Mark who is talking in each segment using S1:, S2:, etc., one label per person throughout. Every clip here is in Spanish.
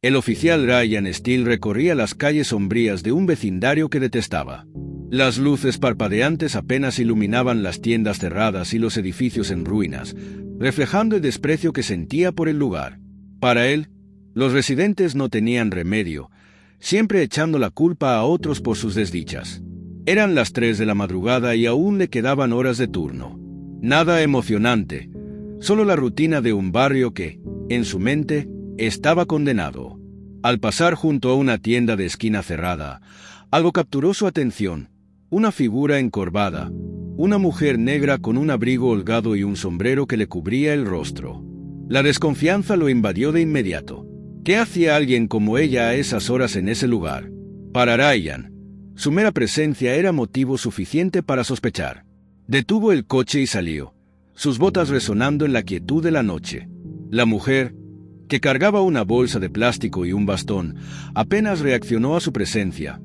S1: El oficial Ryan Steele recorría las calles sombrías de un vecindario que detestaba. Las luces parpadeantes apenas iluminaban las tiendas cerradas y los edificios en ruinas, reflejando el desprecio que sentía por el lugar. Para él, los residentes no tenían remedio, siempre echando la culpa a otros por sus desdichas. Eran las 3 de la madrugada y aún le quedaban horas de turno. Nada emocionante, solo la rutina de un barrio que, en su mente, estaba condenado. Al pasar junto a una tienda de esquina cerrada, algo capturó su atención. Una figura encorvada, una mujer negra con un abrigo holgado y un sombrero que le cubría el rostro. La desconfianza lo invadió de inmediato. ¿Qué hacía alguien como ella a esas horas en ese lugar? Para Ryan, su mera presencia era motivo suficiente para sospechar. Detuvo el coche y salió, sus botas resonando en la quietud de la noche. La mujer, que cargaba una bolsa de plástico y un bastón, apenas reaccionó a su presencia,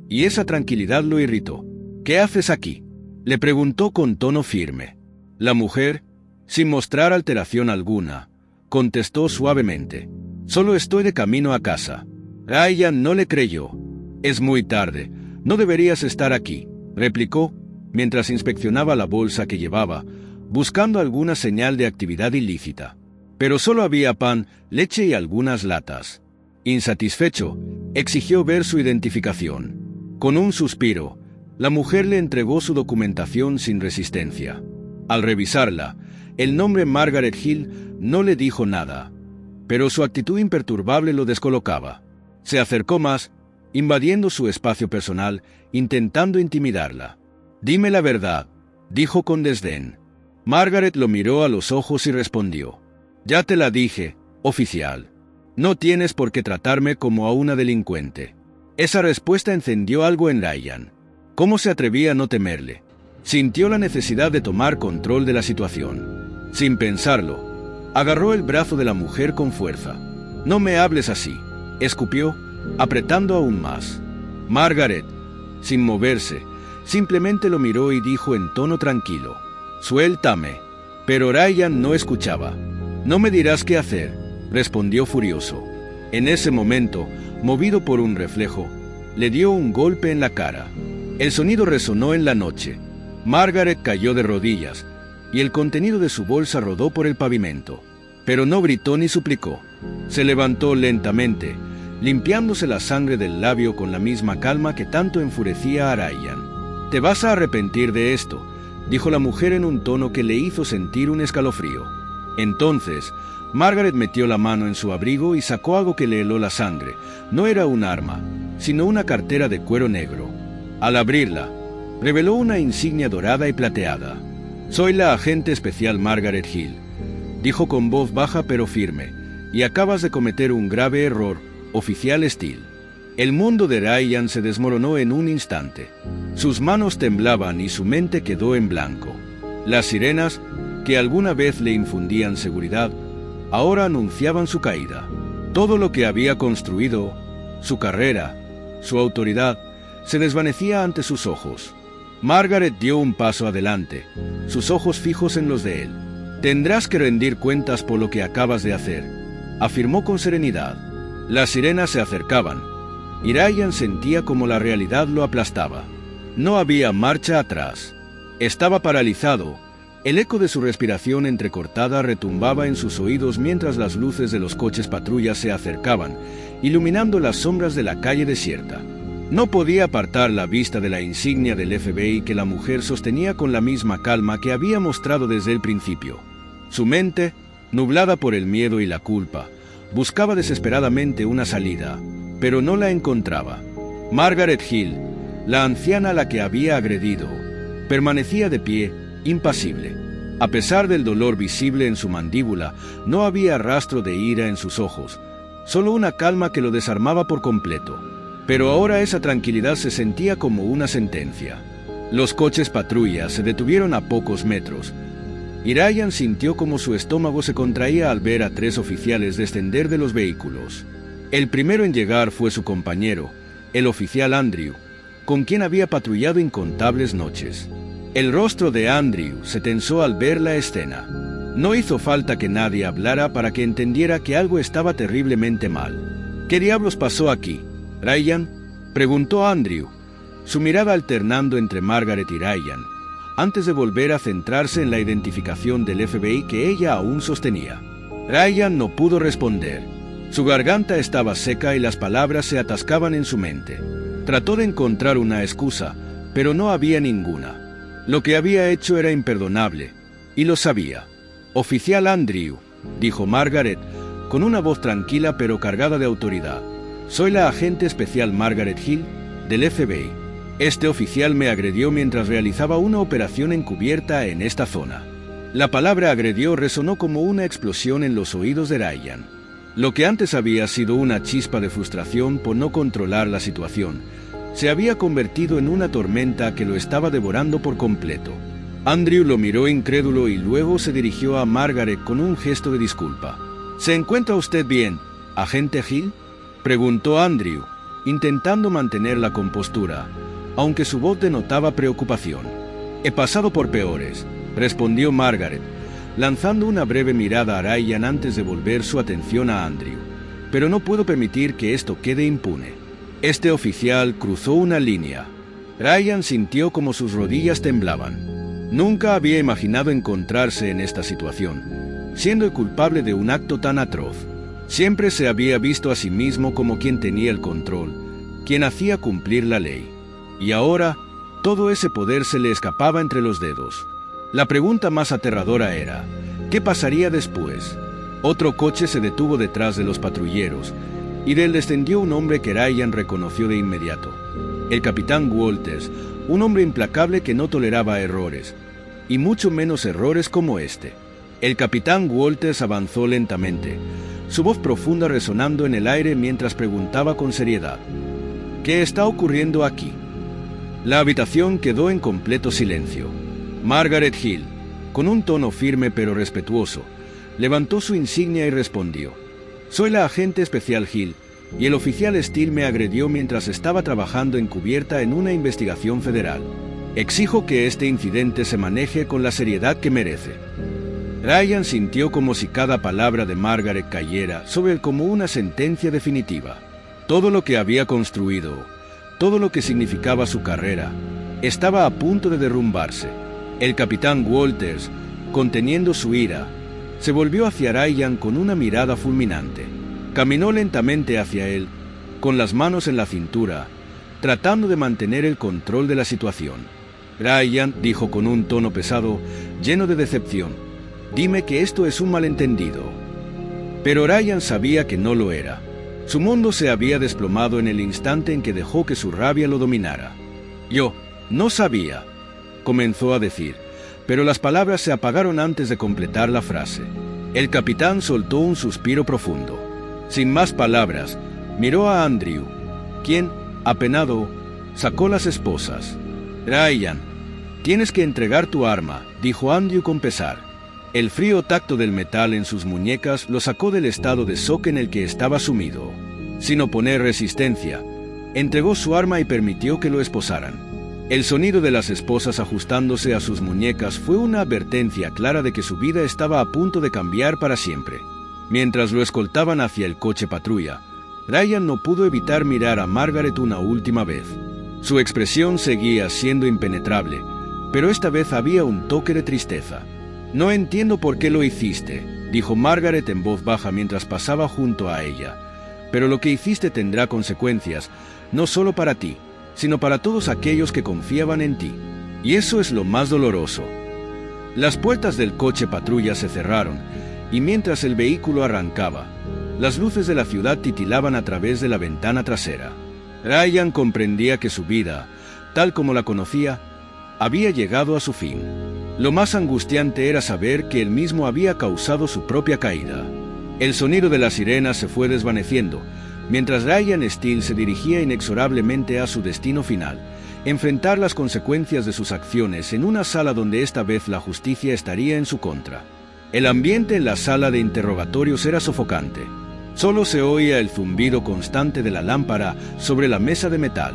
S1: y esa tranquilidad lo irritó. «¿Qué haces aquí?», le preguntó con tono firme. La mujer, sin mostrar alteración alguna, contestó suavemente: «Solo estoy de camino a casa». Ryan no le creyó. «Es muy tarde, no deberías estar aquí», replicó, mientras inspeccionaba la bolsa que llevaba, buscando alguna señal de actividad ilícita. Pero solo había pan, leche y algunas latas. Insatisfecho, exigió ver su identificación. Con un suspiro, la mujer le entregó su documentación sin resistencia. Al revisarla, el nombre Margaret Hill no le dijo nada, pero su actitud imperturbable lo descolocaba. Se acercó más, invadiendo su espacio personal, intentando intimidarla. «Dime la verdad», dijo con desdén. Margaret lo miró a los ojos y respondió: «Ya te la dije, oficial. No tienes por qué tratarme como a una delincuente». Esa respuesta encendió algo en Ryan. ¿Cómo se atrevía a no temerle? Sintió la necesidad de tomar control de la situación. Sin pensarlo, agarró el brazo de la mujer con fuerza. «No me hables así», escupió, apretando aún más. Margaret, sin moverse, simplemente lo miró y dijo en tono tranquilo: «Suéltame». Pero Ryan no escuchaba. «No me dirás qué hacer», respondió furioso. En ese momento, movido por un reflejo, le dio un golpe en la cara. El sonido resonó en la noche. Margaret cayó de rodillas, y el contenido de su bolsa rodó por el pavimento. Pero no gritó ni suplicó. Se levantó lentamente, limpiándose la sangre del labio con la misma calma que tanto enfurecía a Ryan. «Te vas a arrepentir de esto», dijo la mujer en un tono que le hizo sentir un escalofrío. Entonces, Margaret metió la mano en su abrigo y sacó algo que le heló la sangre. No era un arma, sino una cartera de cuero negro. Al abrirla, reveló una insignia dorada y plateada. «Soy la agente especial Margaret Hill», dijo con voz baja pero firme, «y acabas de cometer un grave error, oficial Steele». El mundo de Ryan se desmoronó en un instante. Sus manos temblaban y su mente quedó en blanco. Las sirenas, que alguna vez le infundían seguridad, ahora anunciaban su caída. Todo lo que había construido, su carrera, su autoridad, se desvanecía ante sus ojos. Margaret dio un paso adelante, sus ojos fijos en los de él. «Tendrás que rendir cuentas por lo que acabas de hacer», afirmó con serenidad. Las sirenas se acercaban, y Ryan sentía como la realidad lo aplastaba. No había marcha atrás. Estaba paralizado. El eco de su respiración entrecortada retumbaba en sus oídos mientras las luces de los coches patrullas se acercaban, iluminando las sombras de la calle desierta. No podía apartar la vista de la insignia del FBI que la mujer sostenía con la misma calma que había mostrado desde el principio. Su mente, nublada por el miedo y la culpa, buscaba desesperadamente una salida, pero no la encontraba. Margaret Hill, la anciana a la que había agredido, permanecía de pie, impasible. A pesar del dolor visible en su mandíbula, no había rastro de ira en sus ojos, solo una calma que lo desarmaba por completo. Pero ahora esa tranquilidad se sentía como una sentencia. Los coches patrulla se detuvieron a pocos metros, y Ryan sintió como su estómago se contraía al ver a 3 oficiales descender de los vehículos. El primero en llegar fue su compañero, el oficial Andrew, con quien había patrullado incontables noches. El rostro de Andrew se tensó al ver la escena. No hizo falta que nadie hablara para que entendiera que algo estaba terriblemente mal. ¿Qué diablos pasó aquí, Ryan?, preguntó Andrew, su mirada alternando entre Margaret y Ryan, antes de volver a centrarse en la identificación del FBI que ella aún sostenía. Ryan no pudo responder. Su garganta estaba seca y las palabras se atascaban en su mente. Trató de encontrar una excusa, pero no había ninguna. Lo que había hecho era imperdonable, y lo sabía. «Oficial Andrew», dijo Margaret, con una voz tranquila pero cargada de autoridad. «Soy la agente especial Margaret Hill, del FBI. Este oficial me agredió mientras realizaba una operación encubierta en esta zona». La palabra agredió resonó como una explosión en los oídos de Ryan. Lo que antes había sido una chispa de frustración por no controlar la situación, se había convertido en una tormenta que lo estaba devorando por completo. Andrew lo miró incrédulo y luego se dirigió a Margaret con un gesto de disculpa. «¿Se encuentra usted bien, agente Hill?», preguntó Andrew, intentando mantener la compostura, aunque su voz denotaba preocupación. «He pasado por peores», respondió Margaret, lanzando una breve mirada a Ryan antes de volver su atención a Andrew. «Pero no puedo permitir que esto quede impune». Este oficial cruzó una línea. Ryan sintió como sus rodillas temblaban. Nunca había imaginado encontrarse en esta situación, siendo el culpable de un acto tan atroz. Siempre se había visto a sí mismo como quien tenía el control, quien hacía cumplir la ley. Y ahora, todo ese poder se le escapaba entre los dedos. La pregunta más aterradora era, ¿qué pasaría después? Otro coche se detuvo detrás de los patrulleros, y de él descendió un hombre que Ryan reconoció de inmediato. El capitán Walters, un hombre implacable que no toleraba errores, y mucho menos errores como este. El capitán Walters avanzó lentamente, su voz profunda resonando en el aire mientras preguntaba con seriedad, «¿Qué está ocurriendo aquí?». La habitación quedó en completo silencio. Margaret Hill, con un tono firme pero respetuoso, levantó su insignia y respondió, «Soy la agente especial Hill, y el oficial Steele me agredió mientras estaba trabajando encubierta en una investigación federal. Exijo que este incidente se maneje con la seriedad que merece». Ryan sintió como si cada palabra de Margaret cayera sobre él como una sentencia definitiva. Todo lo que había construido, todo lo que significaba su carrera, estaba a punto de derrumbarse. El capitán Walters, conteniendo su ira, se volvió hacia Ryan con una mirada fulminante. Caminó lentamente hacia él, con las manos en la cintura, tratando de mantener el control de la situación. «Ryan», dijo con un tono pesado, lleno de decepción, «dime que esto es un malentendido». Pero Ryan sabía que no lo era. Su mundo se había desplomado en el instante en que dejó que su rabia lo dominara. «Yo no sabía», comenzó a decir, pero las palabras se apagaron antes de completar la frase. El capitán soltó un suspiro profundo. Sin más palabras, miró a Andrew, quien, apenado, sacó las esposas. «Ryan, tienes que entregar tu arma», dijo Andrew con pesar. El frío tacto del metal en sus muñecas lo sacó del estado de shock en el que estaba sumido. Sin oponer resistencia, entregó su arma y permitió que lo esposaran. El sonido de las esposas ajustándose a sus muñecas fue una advertencia clara de que su vida estaba a punto de cambiar para siempre. Mientras lo escoltaban hacia el coche patrulla, Ryan no pudo evitar mirar a Margaret una última vez. Su expresión seguía siendo impenetrable, pero esta vez había un toque de tristeza. «No entiendo por qué lo hiciste», dijo Margaret en voz baja mientras pasaba junto a ella. «Pero lo que hiciste tendrá consecuencias, no solo para ti, sino para todos aquellos que confiaban en ti. Y eso es lo más doloroso». Las puertas del coche patrulla se cerraron, y mientras el vehículo arrancaba, las luces de la ciudad titilaban a través de la ventana trasera. Ryan comprendía que su vida, tal como la conocía, había llegado a su fin. Lo más angustiante era saber que él mismo había causado su propia caída. El sonido de las sirenas se fue desvaneciendo, mientras Ryan Steele se dirigía inexorablemente a su destino final, enfrentar las consecuencias de sus acciones en una sala donde esta vez la justicia estaría en su contra. El ambiente en la sala de interrogatorios era sofocante. Solo se oía el zumbido constante de la lámpara sobre la mesa de metal.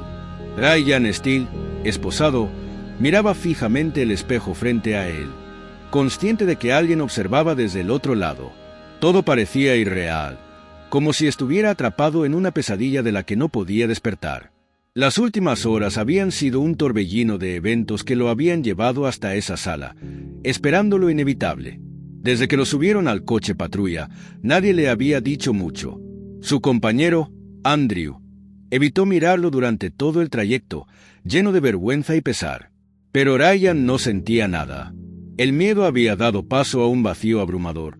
S1: Ryan Steele, esposado, miraba fijamente el espejo frente a él, consciente de que alguien observaba desde el otro lado. Todo parecía irreal, como si estuviera atrapado en una pesadilla de la que no podía despertar. Las últimas horas habían sido un torbellino de eventos que lo habían llevado hasta esa sala, esperando lo inevitable. Desde que lo subieron al coche patrulla, nadie le había dicho mucho. Su compañero, Andrew, evitó mirarlo durante todo el trayecto, lleno de vergüenza y pesar. Pero Ryan no sentía nada. El miedo había dado paso a un vacío abrumador,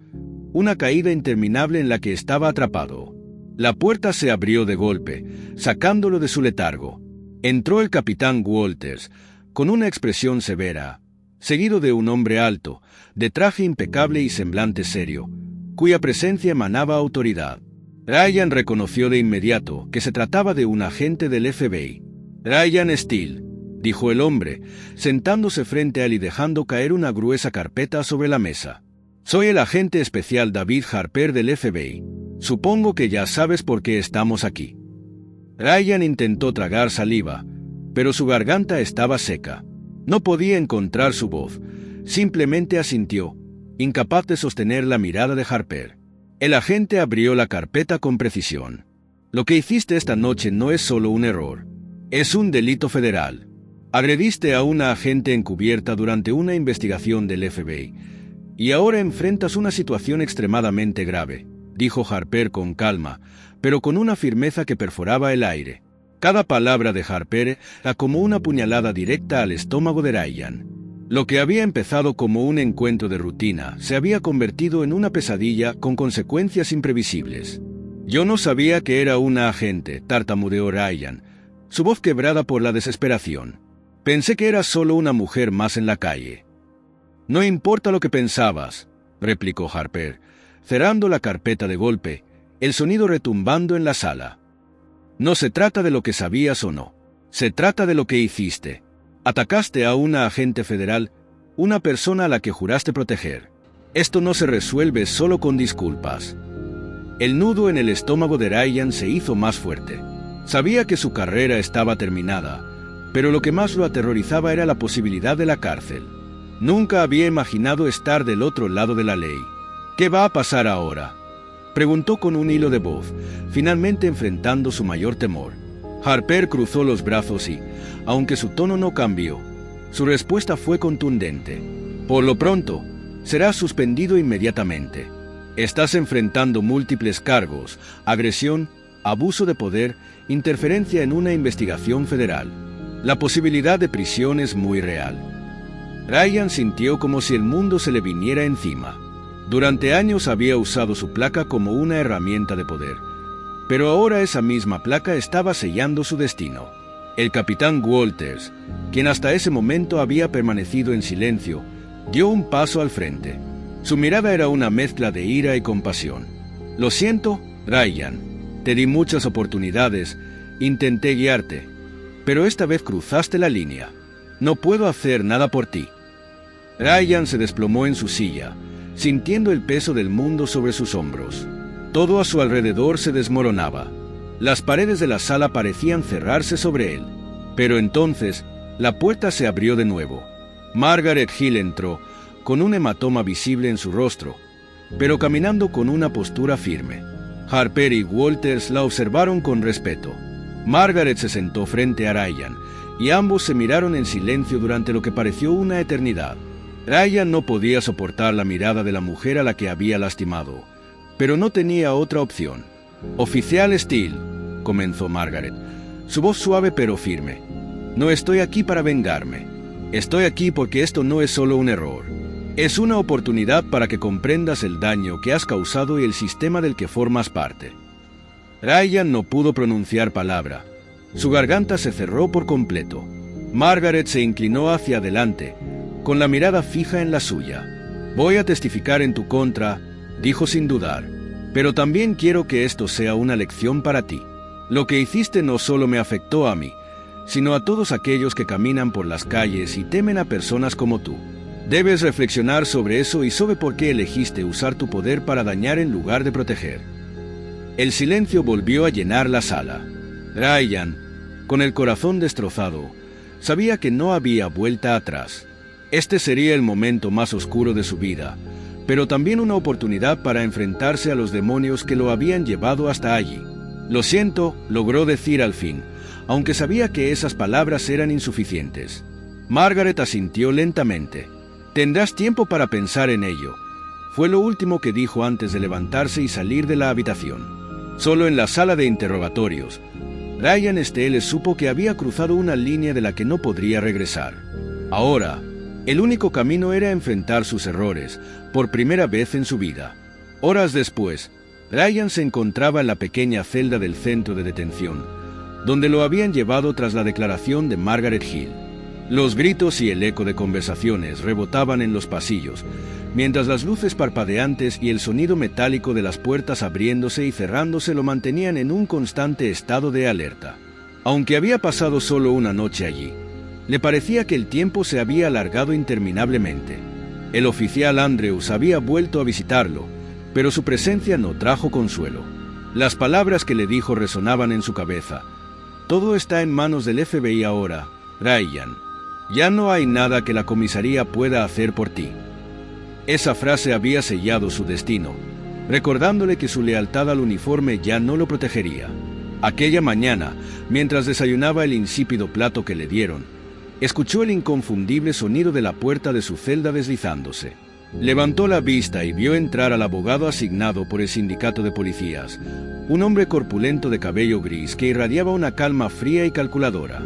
S1: una caída interminable en la que estaba atrapado. La puerta se abrió de golpe, sacándolo de su letargo. Entró el capitán Walters, con una expresión severa, seguido de un hombre alto, de traje impecable y semblante serio, cuya presencia emanaba autoridad. Ryan reconoció de inmediato que se trataba de un agente del FBI. «Ryan Steele», dijo el hombre, sentándose frente a él y dejando caer una gruesa carpeta sobre la mesa. «Soy el agente especial David Harper del FBI. Supongo que ya sabes por qué estamos aquí». Ryan intentó tragar saliva, pero su garganta estaba seca. No podía encontrar su voz. Simplemente asintió, incapaz de sostener la mirada de Harper. El agente abrió la carpeta con precisión. «Lo que hiciste esta noche no es solo un error. Es un delito federal. Agrediste a una agente encubierta durante una investigación del FBI. Y ahora enfrentas una situación extremadamente grave», dijo Harper con calma, pero con una firmeza que perforaba el aire. Cada palabra de Harper era como una puñalada directa al estómago de Ryan. Lo que había empezado como un encuentro de rutina se había convertido en una pesadilla con consecuencias imprevisibles. «Yo no sabía que era una agente», tartamudeó Ryan, su voz quebrada por la desesperación. «Pensé que era solo una mujer más en la calle». «No importa lo que pensabas», replicó Harper, cerrando la carpeta de golpe, el sonido retumbando en la sala. «No se trata de lo que sabías o no. Se trata de lo que hiciste. Atacaste a una agente federal, una persona a la que juraste proteger. Esto no se resuelve solo con disculpas». El nudo en el estómago de Ryan se hizo más fuerte. Sabía que su carrera estaba terminada, pero lo que más lo aterrorizaba era la posibilidad de la cárcel. Nunca había imaginado estar del otro lado de la ley. «¿Qué va a pasar ahora?», preguntó con un hilo de voz, finalmente enfrentando su mayor temor. Harper cruzó los brazos y, aunque su tono no cambió, su respuesta fue contundente. «Por lo pronto, serás suspendido inmediatamente. Estás enfrentando múltiples cargos: agresión, abuso de poder, interferencia en una investigación federal. La posibilidad de prisión es muy real». Ryan sintió como si el mundo se le viniera encima. Durante años había usado su placa como una herramienta de poder, pero ahora esa misma placa estaba sellando su destino. El capitán Walters, quien hasta ese momento había permanecido en silencio, dio un paso al frente. Su mirada era una mezcla de ira y compasión. «Lo siento, Ryan. Te di muchas oportunidades, intenté guiarte, pero esta vez cruzaste la línea. No puedo hacer nada por ti». Ryan se desplomó en su silla, sintiendo el peso del mundo sobre sus hombros. Todo a su alrededor se desmoronaba. Las paredes de la sala parecían cerrarse sobre él. Pero entonces, la puerta se abrió de nuevo. Margaret Hill entró, con un hematoma visible en su rostro, pero caminando con una postura firme. Harper y Walters la observaron con respeto. Margaret se sentó frente a Ryan, y ambos se miraron en silencio durante lo que pareció una eternidad. Ryan no podía soportar la mirada de la mujer a la que había lastimado, pero no tenía otra opción. «Oficial Steele», comenzó Margaret, su voz suave pero firme, «no estoy aquí para vengarme. Estoy aquí porque esto no es solo un error. Es una oportunidad para que comprendas el daño que has causado y el sistema del que formas parte». Ryan no pudo pronunciar palabra. Su garganta se cerró por completo. Margaret se inclinó hacia adelante, con la mirada fija en la suya. «Voy a testificar en tu contra», dijo sin dudar, «pero también quiero que esto sea una lección para ti. Lo que hiciste no solo me afectó a mí, sino a todos aquellos que caminan por las calles y temen a personas como tú. Debes reflexionar sobre eso y sobre por qué elegiste usar tu poder para dañar en lugar de proteger». El silencio volvió a llenar la sala. Ryan, con el corazón destrozado, sabía que no había vuelta atrás. Este sería el momento más oscuro de su vida, pero también una oportunidad para enfrentarse a los demonios que lo habían llevado hasta allí. «Lo siento», logró decir al fin, aunque sabía que esas palabras eran insuficientes. Margaret asintió lentamente. «Tendrás tiempo para pensar en ello», fue lo último que dijo antes de levantarse y salir de la habitación. Solo en la sala de interrogatorios, Ryan Steele supo que había cruzado una línea de la que no podría regresar. Ahora, el único camino era enfrentar sus errores, por primera vez en su vida. Horas después, Ryan se encontraba en la pequeña celda del centro de detención, donde lo habían llevado tras la declaración de Margaret Hill. Los gritos y el eco de conversaciones rebotaban en los pasillos, mientras las luces parpadeantes y el sonido metálico de las puertas abriéndose y cerrándose lo mantenían en un constante estado de alerta. Aunque había pasado solo una noche allí, le parecía que el tiempo se había alargado interminablemente. El oficial Andrews había vuelto a visitarlo, pero su presencia no trajo consuelo. Las palabras que le dijo resonaban en su cabeza. «Todo está en manos del FBI ahora, Ryan. Ya no hay nada que la comisaría pueda hacer por ti». Esa frase había sellado su destino, recordándole que su lealtad al uniforme ya no lo protegería. Aquella mañana, mientras desayunaba el insípido plato que le dieron, escuchó el inconfundible sonido de la puerta de su celda deslizándose. Levantó la vista y vio entrar al abogado asignado por el sindicato de policías, un hombre corpulento de cabello gris que irradiaba una calma fría y calculadora.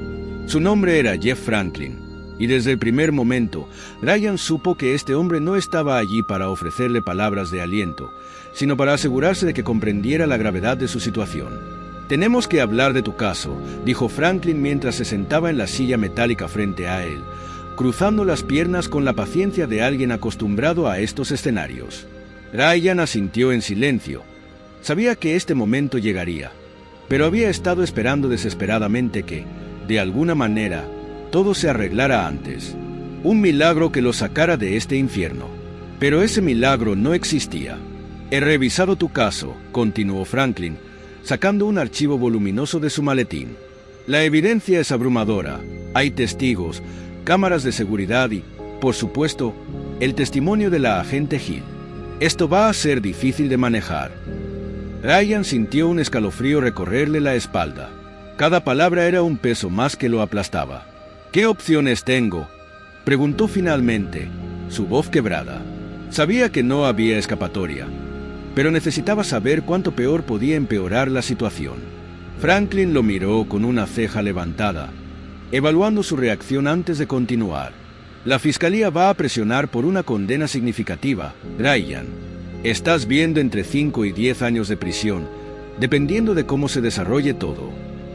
S1: Su nombre era Jeff Franklin, y desde el primer momento, Ryan supo que este hombre no estaba allí para ofrecerle palabras de aliento, sino para asegurarse de que comprendiera la gravedad de su situación. «Tenemos que hablar de tu caso», dijo Franklin mientras se sentaba en la silla metálica frente a él, cruzando las piernas con la paciencia de alguien acostumbrado a estos escenarios. Ryan asintió en silencio. Sabía que este momento llegaría, pero había estado esperando desesperadamente que, de alguna manera, todo se arreglara antes. Un milagro que lo sacara de este infierno. Pero ese milagro no existía. «He revisado tu caso», continuó Franklin, sacando un archivo voluminoso de su maletín. «La evidencia es abrumadora. Hay testigos, cámaras de seguridad y, por supuesto, el testimonio de la agente Hill. Esto va a ser difícil de manejar». Ryan sintió un escalofrío recorrerle la espalda. Cada palabra era un peso más que lo aplastaba. «¿Qué opciones tengo?», preguntó finalmente, su voz quebrada. Sabía que no había escapatoria, pero necesitaba saber cuánto peor podía empeorar la situación. Franklin lo miró con una ceja levantada, evaluando su reacción antes de continuar. «La fiscalía va a presionar por una condena significativa, Ryan. Estás viendo entre 5 y 10 años de prisión, dependiendo de cómo se desarrolle todo.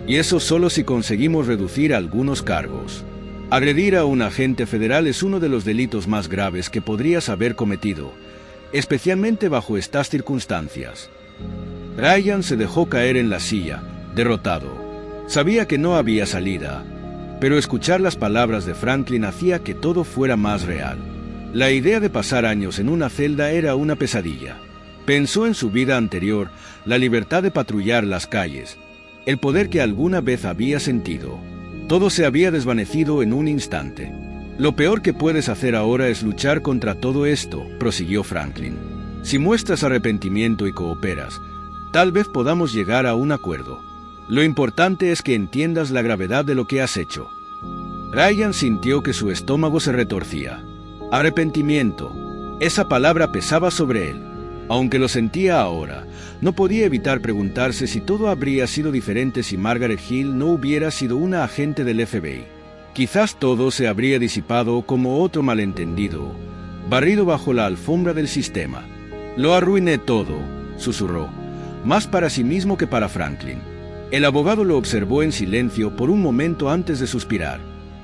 S1: Y eso solo si conseguimos reducir algunos cargos. Agredir a un agente federal es uno de los delitos más graves que podrías haber cometido, especialmente bajo estas circunstancias». Ryan se dejó caer en la silla, derrotado. Sabía que no había salida, pero escuchar las palabras de Franklin hacía que todo fuera más real. La idea de pasar años en una celda era una pesadilla. Pensó en su vida anterior, la libertad de patrullar las calles, el poder que alguna vez había sentido. Todo se había desvanecido en un instante. «Lo peor que puedes hacer ahora es luchar contra todo esto», prosiguió Franklin. «Si muestras arrepentimiento y cooperas, tal vez podamos llegar a un acuerdo. Lo importante es que entiendas la gravedad de lo que has hecho». Ryan sintió que su estómago se retorcía. Arrepentimiento. Esa palabra pesaba sobre él. Aunque lo sentía ahora, no podía evitar preguntarse si todo habría sido diferente si Margaret Hill no hubiera sido una agente del FBI. Quizás todo se habría disipado como otro malentendido, barrido bajo la alfombra del sistema. «Lo arruiné todo», susurró, más para sí mismo que para Franklin. El abogado lo observó en silencio por un momento antes de suspirar.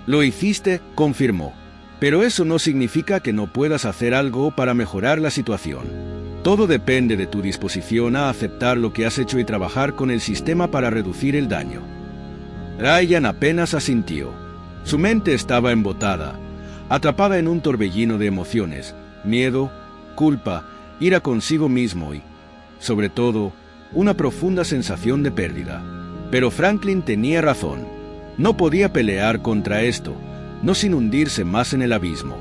S1: «Lo hiciste», confirmó, «pero eso no significa que no puedas hacer algo para mejorar la situación. Todo depende de tu disposición a aceptar lo que has hecho y trabajar con el sistema para reducir el daño». Ryan apenas asintió. Su mente estaba embotada, atrapada en un torbellino de emociones, miedo, culpa, ira consigo mismo y, sobre todo, una profunda sensación de pérdida. Pero Franklin tenía razón. No podía pelear contra esto, no sin hundirse más en el abismo.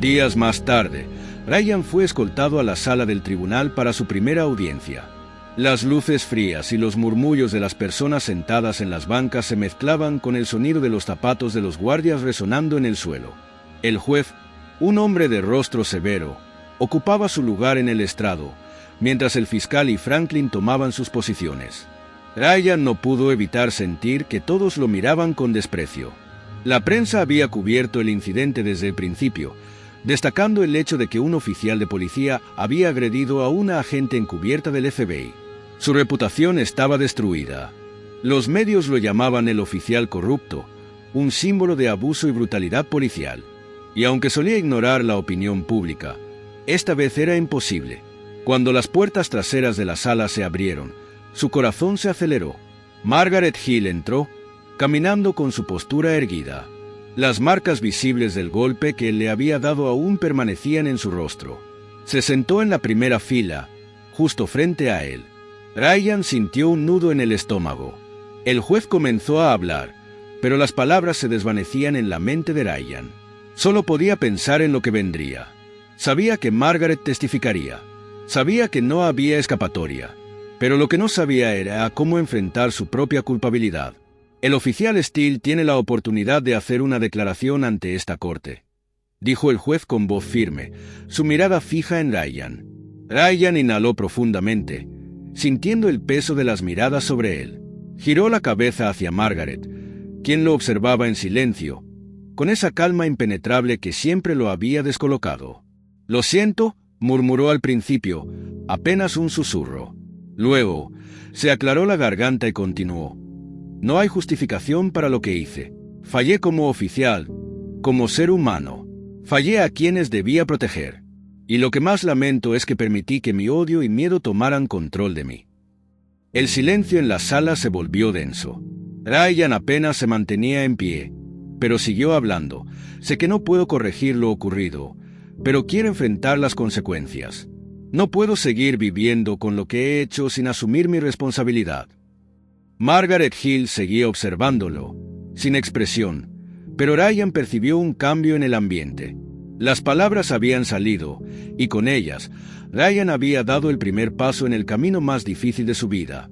S1: Días más tarde, Ryan fue escoltado a la sala del tribunal para su primera audiencia. Las luces frías y los murmullos de las personas sentadas en las bancas se mezclaban con el sonido de los zapatos de los guardias resonando en el suelo. El juez, un hombre de rostro severo, ocupaba su lugar en el estrado, mientras el fiscal y Franklin tomaban sus posiciones. Ryan no pudo evitar sentir que todos lo miraban con desprecio. La prensa había cubierto el incidente desde el principio, destacando el hecho de que un oficial de policía había agredido a una agente encubierta del FBI. Su reputación estaba destruida. Los medios lo llamaban el oficial corrupto, un símbolo de abuso y brutalidad policial. Y aunque solía ignorar la opinión pública, esta vez era imposible. Cuando las puertas traseras de la sala se abrieron, su corazón se aceleró. Margaret Hill entró, caminando con su postura erguida. Las marcas visibles del golpe que le había dado aún permanecían en su rostro. Se sentó en la primera fila, justo frente a él. Ryan sintió un nudo en el estómago. El juez comenzó a hablar, pero las palabras se desvanecían en la mente de Ryan. Solo podía pensar en lo que vendría. Sabía que Margaret testificaría. Sabía que no había escapatoria. Pero lo que no sabía era cómo enfrentar su propia culpabilidad. El oficial Steele tiene la oportunidad de hacer una declaración ante esta corte, dijo el juez con voz firme, su mirada fija en Ryan. Ryan inhaló profundamente, sintiendo el peso de las miradas sobre él. Giró la cabeza hacia Margaret, quien lo observaba en silencio, con esa calma impenetrable que siempre lo había descolocado. «Lo siento», murmuró al principio, apenas un susurro. Luego, se aclaró la garganta y continuó. «No hay justificación para lo que hice. Fallé como oficial, como ser humano. Fallé a quienes debía proteger. Y lo que más lamento es que permití que mi odio y miedo tomaran control de mí». El silencio en la sala se volvió denso. Ryan apenas se mantenía en pie, pero siguió hablando. «Sé que no puedo corregir lo ocurrido, pero quiero enfrentar las consecuencias. No puedo seguir viviendo con lo que he hecho sin asumir mi responsabilidad». Margaret Hill seguía observándolo, sin expresión, pero Ryan percibió un cambio en el ambiente. Las palabras habían salido, y con ellas, Ryan había dado el primer paso en el camino más difícil de su vida,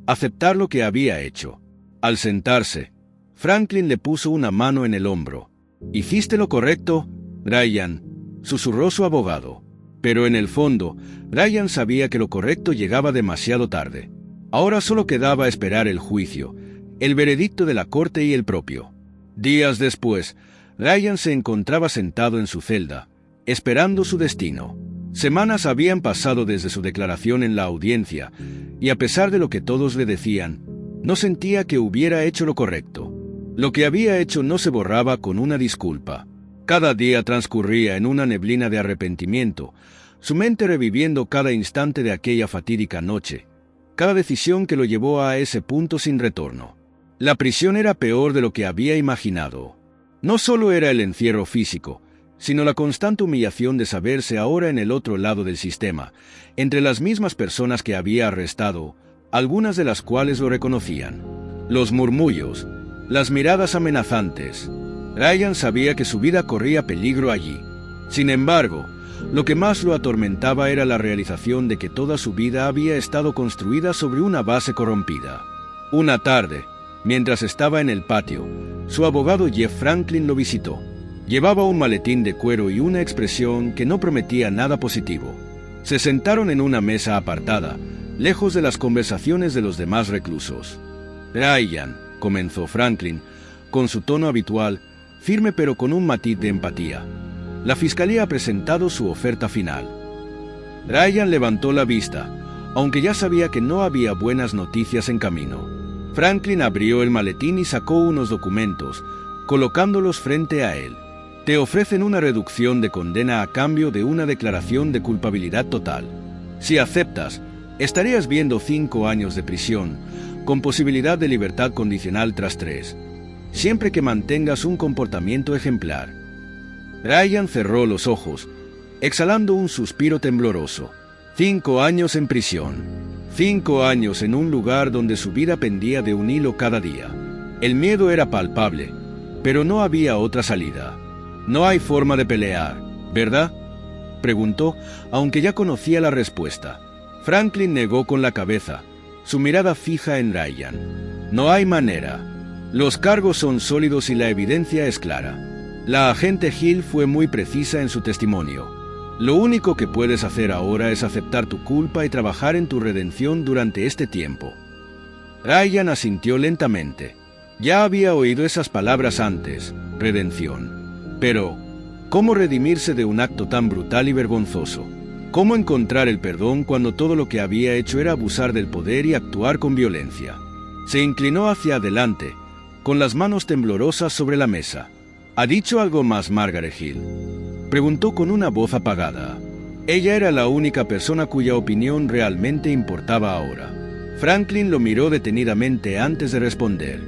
S1: aceptar lo que había hecho. Al sentarse, Franklin le puso una mano en el hombro. «¿Hiciste lo correcto, Ryan?», susurró su abogado. Pero en el fondo, Ryan sabía que lo correcto llegaba demasiado tarde. Ahora solo quedaba esperar el juicio, el veredicto de la corte y el propio. Días después, Ryan se encontraba sentado en su celda, esperando su destino. Semanas habían pasado desde su declaración en la audiencia, y a pesar de lo que todos le decían, no sentía que hubiera hecho lo correcto. Lo que había hecho no se borraba con una disculpa. Cada día transcurría en una neblina de arrepentimiento, su mente reviviendo cada instante de aquella fatídica noche, cada decisión que lo llevó a ese punto sin retorno. La prisión era peor de lo que había imaginado. No solo era el encierro físico, sino la constante humillación de saberse ahora en el otro lado del sistema, entre las mismas personas que había arrestado, algunas de las cuales lo reconocían. Los murmullos, las miradas amenazantes. Ryan sabía que su vida corría peligro allí. Sin embargo, lo que más lo atormentaba era la realización de que toda su vida había estado construida sobre una base corrompida. Una tarde, mientras estaba en el patio, su abogado Jeff Franklin lo visitó. Llevaba un maletín de cuero y una expresión que no prometía nada positivo. Se sentaron en una mesa apartada, lejos de las conversaciones de los demás reclusos. «Ryan», comenzó Franklin, con su tono habitual, firme pero con un matiz de empatía. «La fiscalía ha presentado su oferta final». Ryan levantó la vista, aunque ya sabía que no había buenas noticias en camino. Franklin abrió el maletín y sacó unos documentos, colocándolos frente a él. «Te ofrecen una reducción de condena a cambio de una declaración de culpabilidad total. Si aceptas, estarías viendo 5 años de prisión, con posibilidad de libertad condicional tras 3, siempre que mantengas un comportamiento ejemplar». Ryan cerró los ojos, exhalando un suspiro tembloroso. 5 años en prisión. 5 años en un lugar donde su vida pendía de un hilo cada día. El miedo era palpable, pero no había otra salida. «No hay forma de pelear, ¿verdad?», preguntó, aunque ya conocía la respuesta. Franklin negó con la cabeza, su mirada fija en Ryan. No hay manera. Los cargos son sólidos y la evidencia es clara. La agente Hill fue muy precisa en su testimonio. Lo único que puedes hacer ahora es aceptar tu culpa y trabajar en tu redención durante este tiempo. Ryan asintió lentamente. Ya había oído esas palabras antes, redención. Pero, ¿cómo redimirse de un acto tan brutal y vergonzoso? ¿Cómo encontrar el perdón cuando todo lo que había hecho era abusar del poder y actuar con violencia? Se inclinó hacia adelante, con las manos temblorosas sobre la mesa. ¿Ha dicho algo más Margaret Hill?, preguntó con una voz apagada. Ella era la única persona cuya opinión realmente importaba ahora. Franklin lo miró detenidamente antes de responder.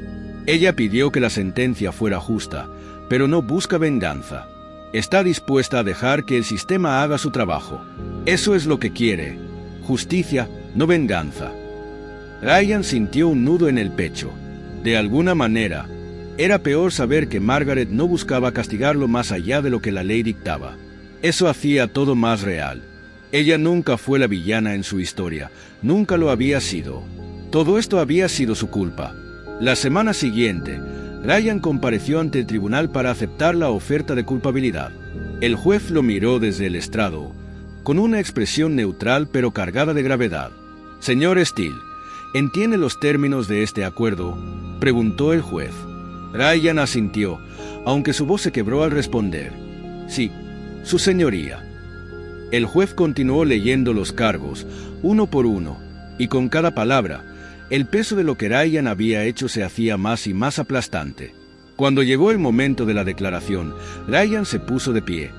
S1: Ella pidió que la sentencia fuera justa, pero no busca venganza. Está dispuesta a dejar que el sistema haga su trabajo. Eso es lo que quiere. Justicia, no venganza. Ryan sintió un nudo en el pecho. De alguna manera, era peor saber que Margaret no buscaba castigarlo más allá de lo que la ley dictaba. Eso hacía todo más real. Ella nunca fue la villana en su historia, nunca lo había sido. Todo esto había sido su culpa. La semana siguiente, Ryan compareció ante el tribunal para aceptar la oferta de culpabilidad. El juez lo miró desde el estrado, con una expresión neutral pero cargada de gravedad. «Señor Steele, ¿entiende los términos de este acuerdo?», preguntó el juez. Ryan asintió, aunque su voz se quebró al responder. «Sí, su señoría». El juez continuó leyendo los cargos, uno por uno, y con cada palabra, el peso de lo que Ryan había hecho se hacía más y más aplastante. Cuando llegó el momento de la declaración, Ryan se puso de pie,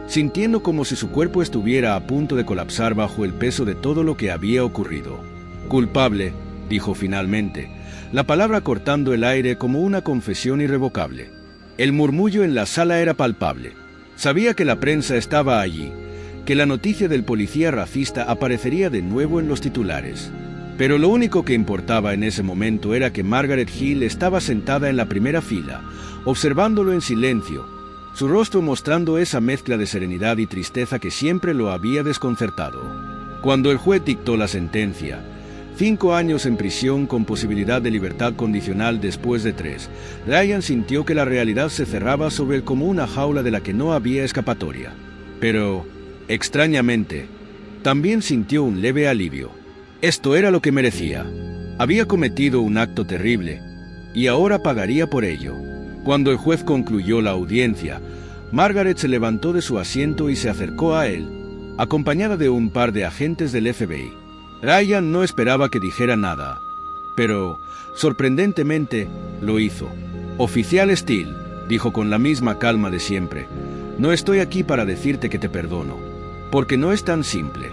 S1: sintiendo como si su cuerpo estuviera a punto de colapsar bajo el peso de todo lo que había ocurrido. «Culpable», dijo finalmente, la palabra cortando el aire como una confesión irrevocable. El murmullo en la sala era palpable. Sabía que la prensa estaba allí, que la noticia del policía racista aparecería de nuevo en los titulares. Pero lo único que importaba en ese momento era que Margaret Hill estaba sentada en la primera fila, observándolo en silencio, su rostro mostrando esa mezcla de serenidad y tristeza que siempre lo había desconcertado. Cuando el juez dictó la sentencia, 5 años en prisión con posibilidad de libertad condicional después de 3, Ryan sintió que la realidad se cerraba sobre él como una jaula de la que no había escapatoria. Pero, extrañamente, también sintió un leve alivio. Esto era lo que merecía. Había cometido un acto terrible, y ahora pagaría por ello. Cuando el juez concluyó la audiencia, Margaret se levantó de su asiento y se acercó a él, acompañada de un par de agentes del FBI. Ryan no esperaba que dijera nada, pero, sorprendentemente, lo hizo. «Oficial Steele», dijo con la misma calma de siempre, «no estoy aquí para decirte que te perdono, porque no es tan simple.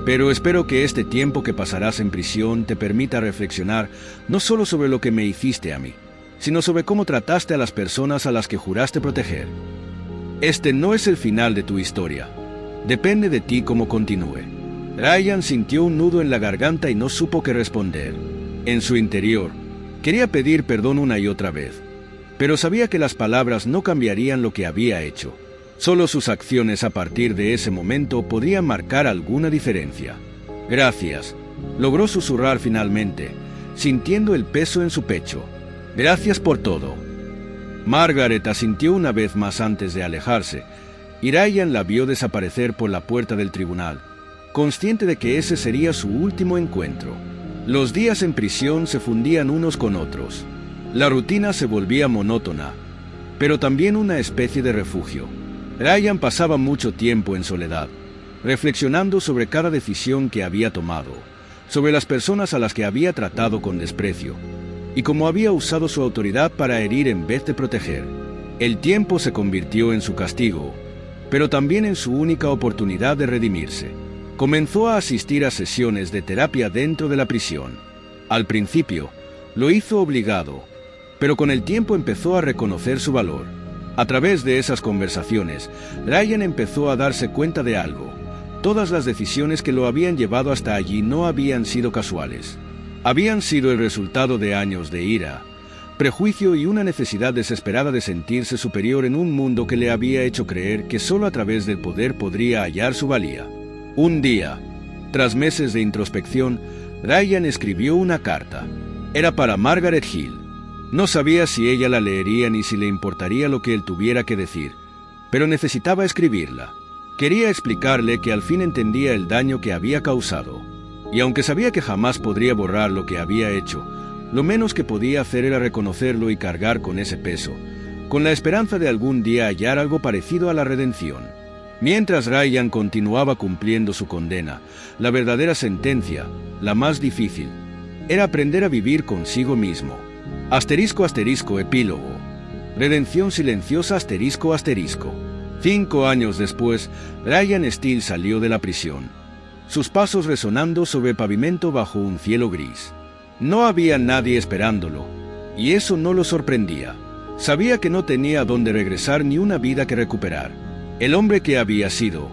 S1: Pero espero que este tiempo que pasarás en prisión te permita reflexionar no solo sobre lo que me hiciste a mí, sino sobre cómo trataste a las personas a las que juraste proteger. Este no es el final de tu historia. Depende de ti cómo continúe». Ryan sintió un nudo en la garganta y no supo qué responder. En su interior, quería pedir perdón una y otra vez, pero sabía que las palabras no cambiarían lo que había hecho. Solo sus acciones a partir de ese momento podrían marcar alguna diferencia. «Gracias», logró susurrar finalmente, sintiendo el peso en su pecho. «Gracias por todo». Margaret asintió una vez más antes de alejarse, y Ryan la vio desaparecer por la puerta del tribunal, consciente de que ese sería su último encuentro. Los días en prisión se fundían unos con otros. La rutina se volvía monótona, pero también una especie de refugio. Ryan pasaba mucho tiempo en soledad, reflexionando sobre cada decisión que había tomado, sobre las personas a las que había tratado con desprecio, y cómo había usado su autoridad para herir en vez de proteger. El tiempo se convirtió en su castigo, pero también en su única oportunidad de redimirse. Comenzó a asistir a sesiones de terapia dentro de la prisión. Al principio, lo hizo obligado, pero con el tiempo empezó a reconocer su valor. A través de esas conversaciones, Ryan empezó a darse cuenta de algo. Todas las decisiones que lo habían llevado hasta allí no habían sido casuales. Habían sido el resultado de años de ira, prejuicio y una necesidad desesperada de sentirse superior en un mundo que le había hecho creer que solo a través del poder podría hallar su valía. Un día, tras meses de introspección, Ryan escribió una carta. Era para Margaret Hill. No sabía si ella la leería ni si le importaría lo que él tuviera que decir, pero necesitaba escribirla. Quería explicarle que al fin entendía el daño que había causado, y aunque sabía que jamás podría borrar lo que había hecho, lo menos que podía hacer era reconocerlo y cargar con ese peso, con la esperanza de algún día hallar algo parecido a la redención. Mientras Ryan continuaba cumpliendo su condena, la verdadera sentencia, la más difícil, era aprender a vivir consigo mismo. Asterisco, asterisco, epílogo. Redención silenciosa, asterisco, asterisco. 5 años después, Ryan Steele salió de la prisión, sus pasos resonando sobre el pavimento bajo un cielo gris. No había nadie esperándolo, y eso no lo sorprendía. Sabía que no tenía a dónde regresar ni una vida que recuperar. El hombre que había sido,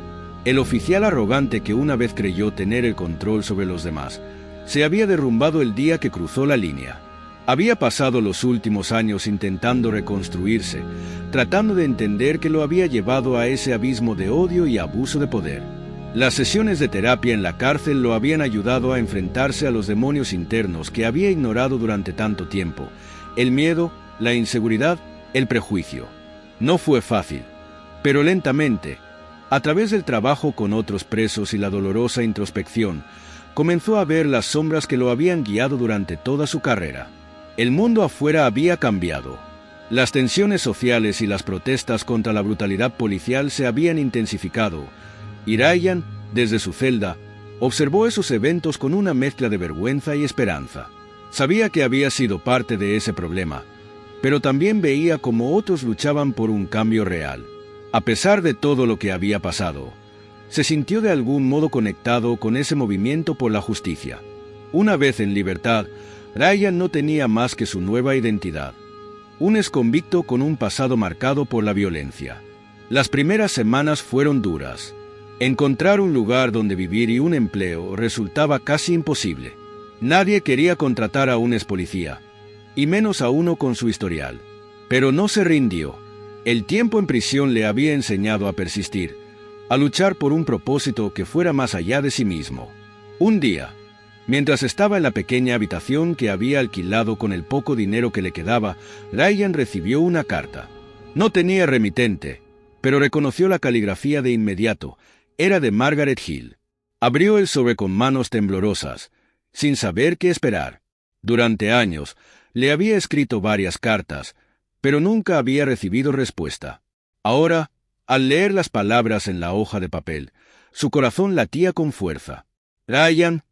S1: el oficial arrogante que una vez creyó tener el control sobre los demás, se había derrumbado el día que cruzó la línea. Había pasado los últimos años intentando reconstruirse, tratando de entender qué lo había llevado a ese abismo de odio y abuso de poder. Las sesiones de terapia en la cárcel lo habían ayudado a enfrentarse a los demonios internos que había ignorado durante tanto tiempo: el miedo, la inseguridad, el prejuicio. No fue fácil, pero lentamente, a través del trabajo con otros presos y la dolorosa introspección, comenzó a ver las sombras que lo habían guiado durante toda su carrera. El mundo afuera había cambiado. Las tensiones sociales y las protestas contra la brutalidad policial se habían intensificado, y Ryan, desde su celda, observó esos eventos con una mezcla de vergüenza y esperanza. Sabía que había sido parte de ese problema, pero también veía cómo otros luchaban por un cambio real. A pesar de todo lo que había pasado, se sintió de algún modo conectado con ese movimiento por la justicia. Una vez en libertad, Ryan no tenía más que su nueva identidad: un exconvicto con un pasado marcado por la violencia. Las primeras semanas fueron duras. Encontrar un lugar donde vivir y un empleo resultaba casi imposible. Nadie quería contratar a un expolicía, y menos a uno con su historial. Pero no se rindió. El tiempo en prisión le había enseñado a persistir, a luchar por un propósito que fuera más allá de sí mismo. Un día, mientras estaba en la pequeña habitación que había alquilado con el poco dinero que le quedaba, Ryan recibió una carta. No tenía remitente, pero reconoció la caligrafía de inmediato. Era de Margaret Hill. Abrió el sobre con manos temblorosas, sin saber qué esperar. Durante años, le había escrito varias cartas, pero nunca había recibido respuesta. Ahora, al leer las palabras en la hoja de papel, su corazón latía con fuerza. Ryan,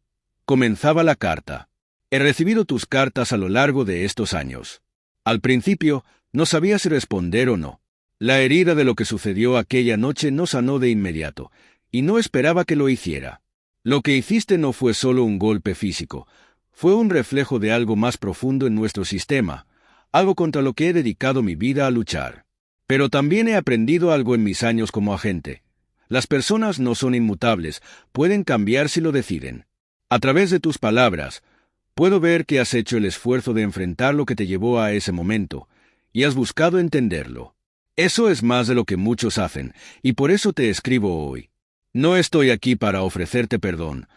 S1: comenzaba la carta. He recibido tus cartas a lo largo de estos años. Al principio, no sabía si responder o no. La herida de lo que sucedió aquella noche no sanó de inmediato, y no esperaba que lo hiciera. Lo que hiciste no fue solo un golpe físico, fue un reflejo de algo más profundo en nuestro sistema, algo contra lo que he dedicado mi vida a luchar. Pero también he aprendido algo en mis años como agente. Las personas no son inmutables, pueden cambiar si lo deciden. A través de tus palabras, puedo ver que has hecho el esfuerzo de enfrentar lo que te llevó a ese momento, y has buscado entenderlo. Eso es más de lo que muchos hacen, y por eso te escribo hoy. No estoy aquí para ofrecerte perdón,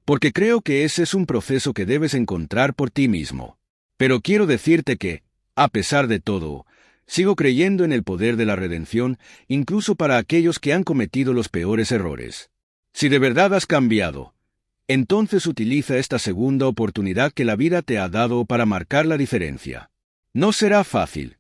S1: porque creo que ese es un proceso que debes encontrar por ti mismo. Pero quiero decirte que, a pesar de todo, sigo creyendo en el poder de la redención, incluso para aquellos que han cometido los peores errores. Si de verdad has cambiado, entonces utiliza esta segunda oportunidad que la vida te ha dado para marcar la diferencia. No será fácil,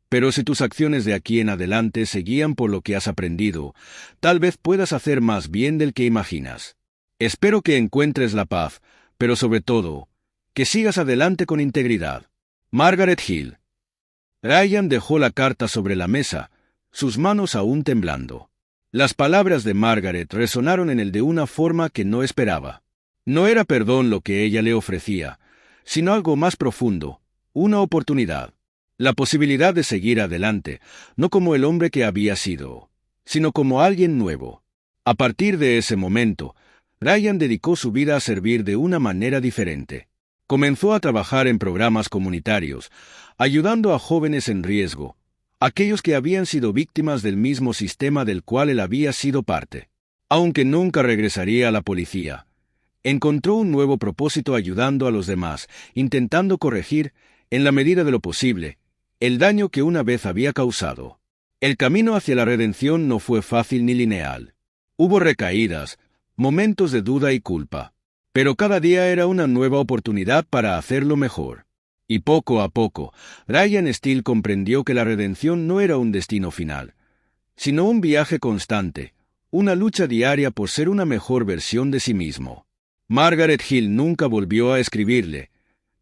S1: pero si tus acciones de aquí en adelante se guían por lo que has aprendido, tal vez puedas hacer más bien del que imaginas. Espero que encuentres la paz, pero sobre todo, que sigas adelante con integridad. Margaret Hill. Ryan dejó la carta sobre la mesa, sus manos aún temblando. Las palabras de Margaret resonaron en él de una forma que no esperaba. No era perdón lo que ella le ofrecía, sino algo más profundo, una oportunidad. La posibilidad de seguir adelante, no como el hombre que había sido, sino como alguien nuevo. A partir de ese momento, Ryan dedicó su vida a servir de una manera diferente. Comenzó a trabajar en programas comunitarios, ayudando a jóvenes en riesgo, aquellos que habían sido víctimas del mismo sistema del cual él había sido parte. Aunque nunca regresaría a la policía, encontró un nuevo propósito ayudando a los demás, intentando corregir, en la medida de lo posible, el daño que una vez había causado. El camino hacia la redención no fue fácil ni lineal. Hubo recaídas, momentos de duda y culpa, pero cada día era una nueva oportunidad para hacerlo mejor. Y poco a poco, Ryan Steele comprendió que la redención no era un destino final, sino un viaje constante, una lucha diaria por ser una mejor versión de sí mismo. Margaret Hill nunca volvió a escribirle,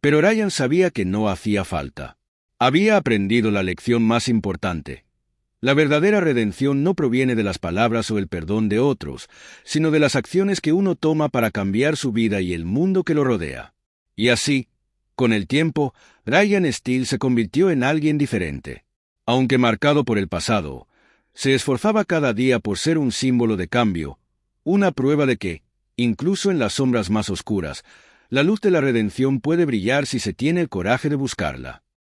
S1: pero Ryan sabía que no hacía falta. Había aprendido la lección más importante. La verdadera redención no proviene de las palabras o el perdón de otros, sino de las acciones que uno toma para cambiar su vida y el mundo que lo rodea. Y así, con el tiempo, Ryan Steele se convirtió en alguien diferente. Aunque marcado por el pasado, se esforzaba cada día por ser un símbolo de cambio, una prueba de que, incluso en las sombras más oscuras, la luz de la redención puede brillar si se tiene el coraje de buscarla.